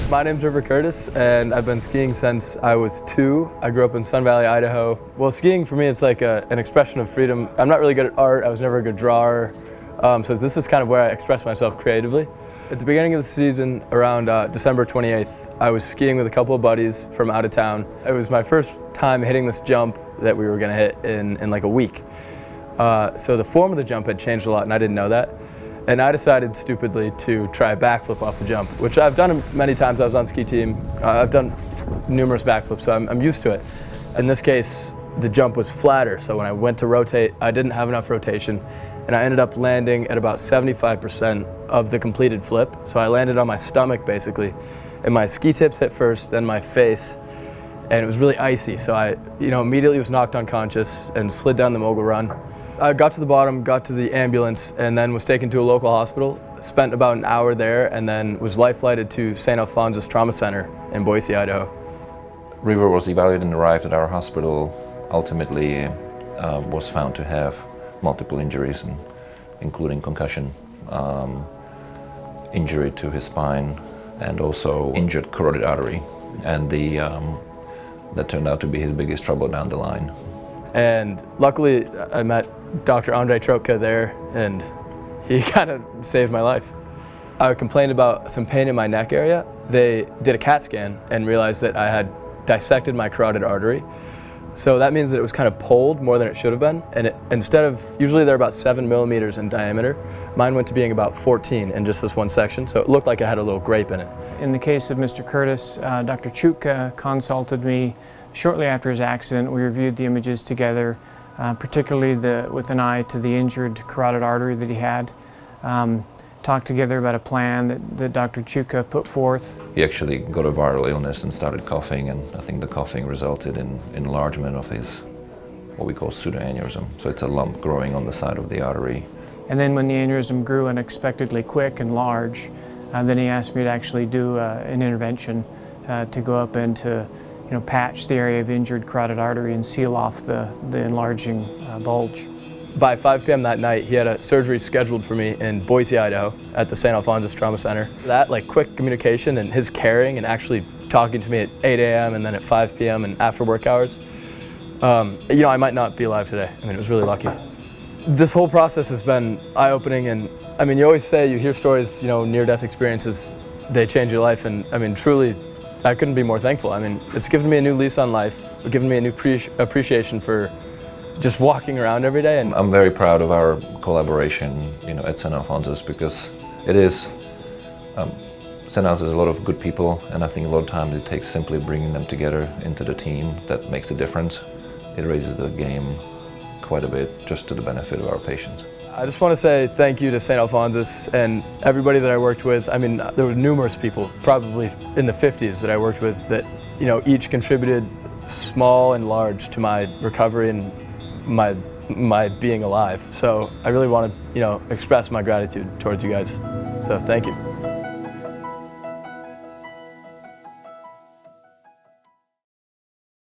My name's Curtis, and I've been skiing since I was 2. I grew up in Sun Valley, Idaho. Well, skiing for me, it's like an expression of freedom. I'm not really good at art. I was never a good drawer. So this is kind of where I express myself creatively. At the beginning of the season, around December 28th, I was skiing with a couple of buddies from out of town. It was my first time hitting this jump that we were going to hit in like a week. So the form of the jump had changed a lot, and I didn't know that. And I decided stupidly to try a backflip off the jump, which I've done many times. I was on ski team. I've done numerous backflips, so I'm used to it. In this case, the jump was flatter, so when I went to rotate, I didn't have enough rotation, and I ended up landing at about 75% of the completed flip. So I landed on my stomach, basically, and my ski tips hit first, then my face, and it was really icy. So I immediately was knocked unconscious and slid down the mogul run. I got to the bottom, got to the ambulance, and then was taken to a local hospital. Spent about an hour there, and then was life-flighted to St. Alphonsus Trauma Center in Boise, Idaho. River was evaluated and arrived at our hospital. Ultimately, was found to have multiple injuries, including concussion, injury to his spine, and also injured carotid artery. And that turned out to be his biggest trouble down the line. And luckily, I met Dr. Ondrej Choutka there, and he kind of saved my life. I complained about some pain in my neck area. They did a CAT scan and realized that I had dissected my carotid artery. So that means that it was kind of pulled more than it should have been. And instead of, usually they're about 7 millimeters in diameter, mine went to being about 14 in just this one section. So it looked like it had a little grape in it. In the case of Mr. Curtis, Dr. Choutka consulted me shortly after his accident. We reviewed the images together, particularly with an eye to the injured carotid artery that he had. Talked together about a plan that Dr. Choutka put forth. He actually got a viral illness and started coughing, and I think the coughing resulted in enlargement of his, what we call pseudoaneurysm. So it's a lump growing on the side of the artery. And then when the aneurysm grew unexpectedly quick and large, then he asked me to actually do an intervention to go up and to patch the area of injured carotid artery and seal off the enlarging bulge. By 5 p.m. that night, he had a surgery scheduled for me in Boise, Idaho, at the St. Alphonsus Trauma Center. That quick communication and his caring and actually talking to me at 8 a.m. and then at 5 p.m. and after work hours, I might not be alive today. I mean, it was really lucky. This whole process has been eye-opening, and I mean, you always say, you hear stories, near-death experiences, they change your life, and I mean, truly, I couldn't be more thankful. I mean, it's given me a new lease on life, given me a new appreciation for just walking around every day. And I'm very proud of our collaboration, at St. Alphonsus, because it is, St. Alphonsus has a lot of good people, and I think a lot of times it takes simply bringing them together into the team that makes a difference. It raises the game quite a bit, just to the benefit of our patients. I just want to say thank you to St. Alphonsus and everybody that I worked with. I mean, there were numerous people, probably in the 50s, that I worked with that, each contributed small and large to my recovery and my being alive. So I really want to, express my gratitude towards you guys. So thank you.